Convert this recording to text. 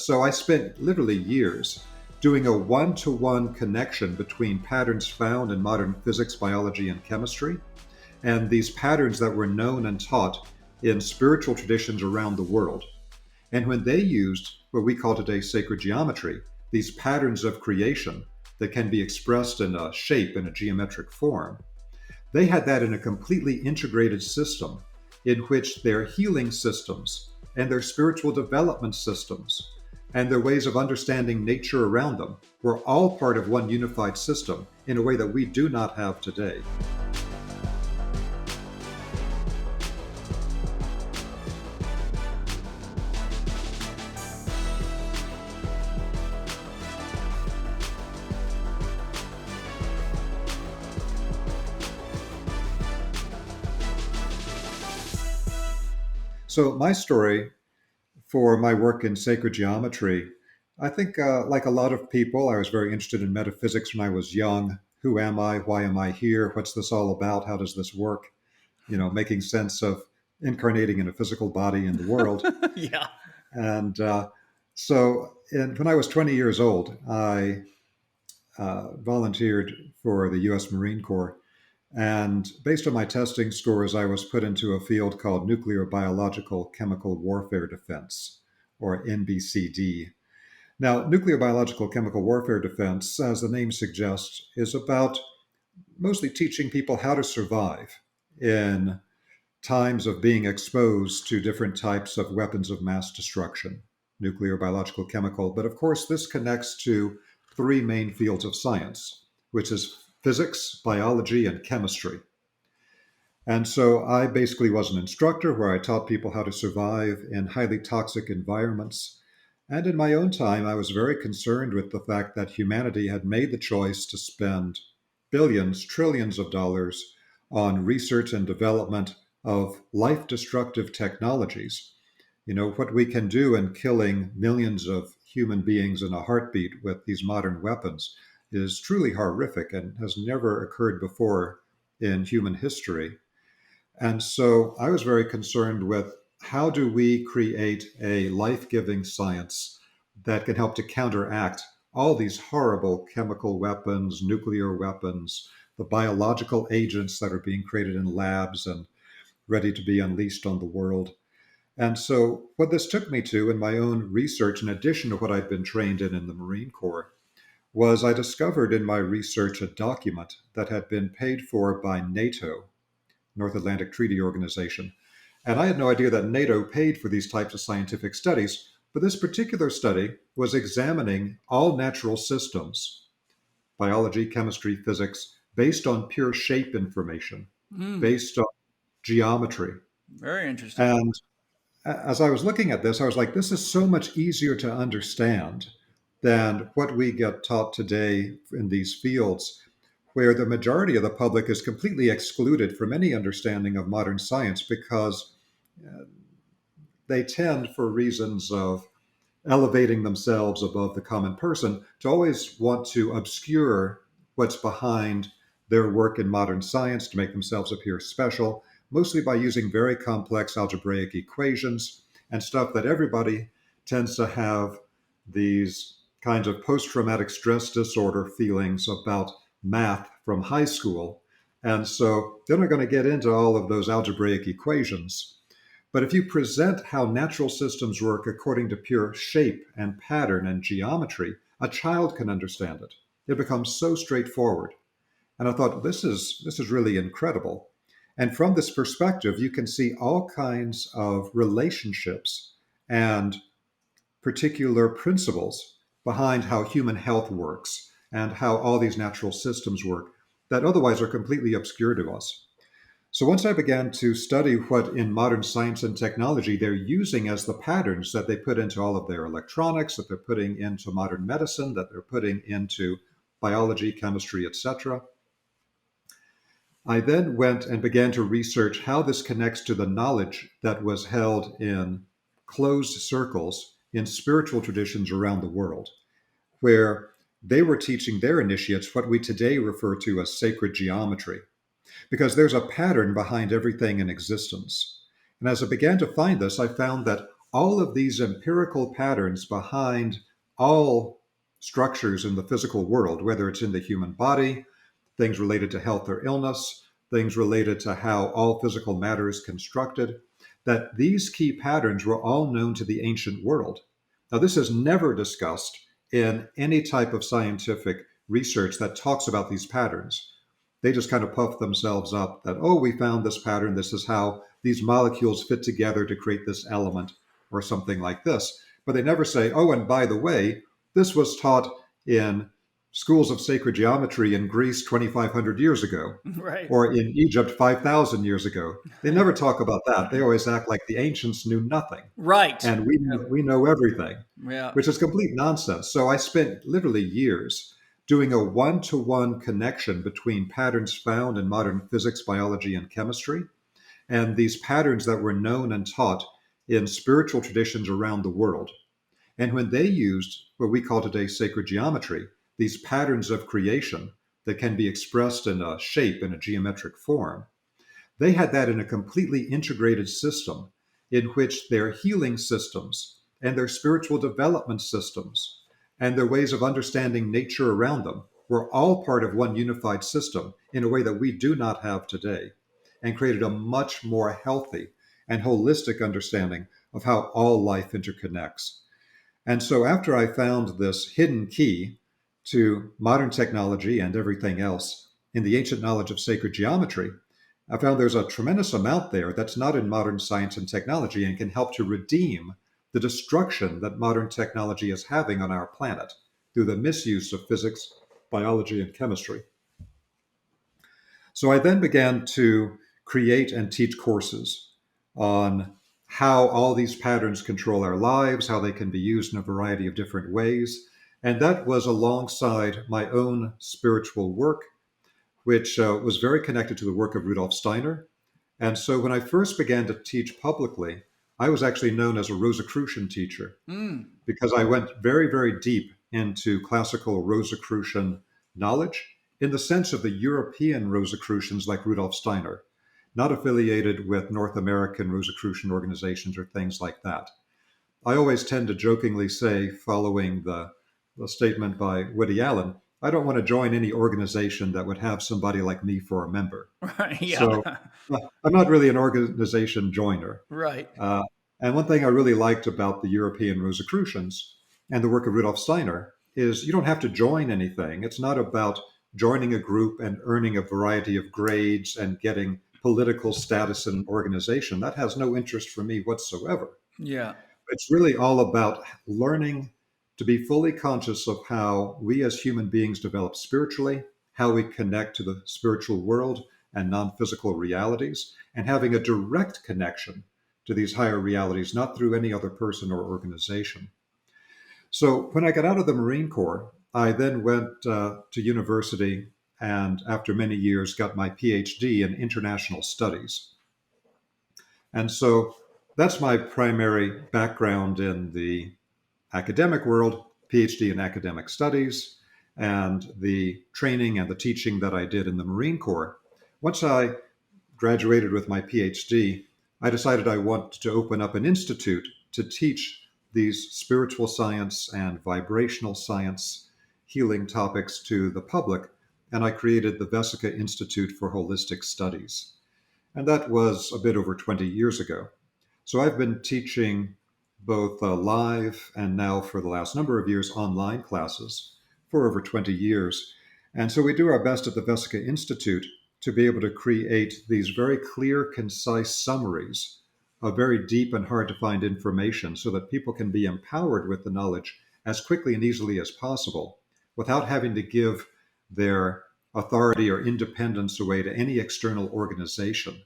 So I spent literally years doing a one-to-one connection between patterns found in modern physics, biology, and chemistry, and these patterns that were known and taught in spiritual traditions around the world. And when they used what we call today sacred geometry, these patterns of creation that can be expressed in a shape, in a geometric form, they had that in a completely integrated system in which their healing systems and their spiritual development systems and their ways of understanding nature around them were all part of one unified system in a way that we do not have today. So my story for my work in sacred geometry, I think like a lot of people, I was very interested in metaphysics when I was young. Who am I? Why am I here? What's this all about? How does this work? Making sense of incarnating in a physical body in the world. Yeah. And when I was 20 years old, I volunteered for the US Marine Corps. And based on my testing scores, I was put into a field called nuclear biological chemical warfare defense, or NBCD. Now, nuclear biological chemical warfare defense, as the name suggests, is about mostly teaching people how to survive in times of being exposed to different types of weapons of mass destruction, nuclear, biological, chemical. But of course, this connects to three main fields of science, which is physics, biology, and chemistry. And so I basically was an instructor where I taught people how to survive in highly toxic environments. And in my own time, I was very concerned with the fact that humanity had made the choice to spend billions, trillions of dollars on research and development of life-destructive technologies. What we can do in killing millions of human beings in a heartbeat with these modern weapons is truly horrific and has never occurred before in human history. And so I was very concerned with how do we create a life-giving science that can help to counteract all these horrible chemical weapons, nuclear weapons, the biological agents that are being created in labs and ready to be unleashed on the world. And so what this took me to in my own research, in addition to what I'd been trained in the Marine Corps, was I discovered in my research a document that had been paid for by NATO, North Atlantic Treaty Organization. And I had no idea that NATO paid for these types of scientific studies, but this particular study was examining all natural systems, biology, chemistry, physics, based on pure shape information, based on geometry. Very interesting. And as I was looking at this, I was like, this is so much easier to understand than what we get taught today in these fields, where the majority of the public is completely excluded from any understanding of modern science because they tend, for reasons of elevating themselves above the common person, to always want to obscure what's behind their work in modern science to make themselves appear special, mostly by using very complex algebraic equations and stuff that everybody tends to have these kinds of post-traumatic stress disorder feelings about math from high school. And so they're not going to get into all of those algebraic equations. But if you present how natural systems work according to pure shape and pattern and geometry, a child can understand it. It becomes so straightforward. And I thought, this is really incredible. And from this perspective, you can see all kinds of relationships and particular principles behind how human health works and how all these natural systems work that otherwise are completely obscure to us. So once I began to study what in modern science and technology they're using as the patterns that they put into all of their electronics, that they're putting into modern medicine, that they're putting into biology, chemistry, etc., I then went and began to research how this connects to the knowledge that was held in closed circles in spiritual traditions around the world, where they were teaching their initiates what we today refer to as sacred geometry, because there's a pattern behind everything in existence. And as I began to find this, I found that all of these empirical patterns behind all structures in the physical world, whether it's in the human body, things related to health or illness, things related to how all physical matter is constructed, that these key patterns were all known to the ancient world. Now, this is never discussed in any type of scientific research that talks about these patterns. They just kind of puff themselves up that, oh, we found this pattern. This is how these molecules fit together to create this element or something like this. But they never say, oh, and by the way, this was taught in schools of sacred geometry in Greece 2,500 years ago, Right. or in Egypt 5,000 years ago. They never talk about that. They always act like the ancients knew nothing Right. and we know everything, Yeah. which is complete nonsense. So I spent literally years doing a one-to-one connection between patterns found in modern physics, biology, and chemistry, and these patterns that were known and taught in spiritual traditions around the world. And when they used what we call today sacred geometry, these patterns of creation that can be expressed in a shape, in a geometric form, they had that in a completely integrated system in which their healing systems and their spiritual development systems and their ways of understanding nature around them were all part of one unified system in a way that we do not have today, and created a much more healthy and holistic understanding of how all life interconnects. And so, after I found this hidden key to modern technology and everything else in the ancient knowledge of sacred geometry, I found there's a tremendous amount there that's not in modern science and technology and can help to redeem the destruction that modern technology is having on our planet through the misuse of physics, biology, and chemistry. So I then began to create and teach courses on how all these patterns control our lives, how they can be used in a variety of different ways. And that was alongside my own spiritual work, which was very connected to the work of Rudolf Steiner. And so when I first began to teach publicly, I was actually known as a Rosicrucian teacher Mm. because I went very, very deep into classical Rosicrucian knowledge in the sense of the European Rosicrucians like Rudolf Steiner, not affiliated with North American Rosicrucian organizations or things like that. I always tend to jokingly say, following the statement by Woody Allen, I don't want to join any organization that would have somebody like me for a member. Right. Yeah. So I'm not really an organization joiner. Right. Uh, and one thing I really liked about the European Rosicrucians and the work of Rudolf Steiner is you don't have to join anything. It's not about joining a group and earning a variety of grades and getting political status in an organization. That has no interest for me whatsoever. Yeah. It's really all about learning to be fully conscious of how we as human beings develop spiritually, how we connect to the spiritual world and non physical realities, and having a direct connection to these higher realities, not through any other person or organization. So when I got out of the Marine Corps, I then went to university and after many years got my PhD in international studies. And so that's my primary background in the academic world, PhD in academic studies, and the training and the teaching that I did in the Marine Corps. Once I graduated with my PhD, I decided I wanted to open up an institute to teach these spiritual science and vibrational science healing topics to the public. And I created the Vesica Institute for Holistic Studies. And that was a bit over 20 years ago. So I've been teaching both live and now for the last number of years online classes for over 20 years. And so we do our best at the Vesica Institute to be able to create these very clear, concise summaries of very deep and hard to find information so that people can be empowered with the knowledge as quickly and easily as possible without having to give their authority or independence away to any external organization.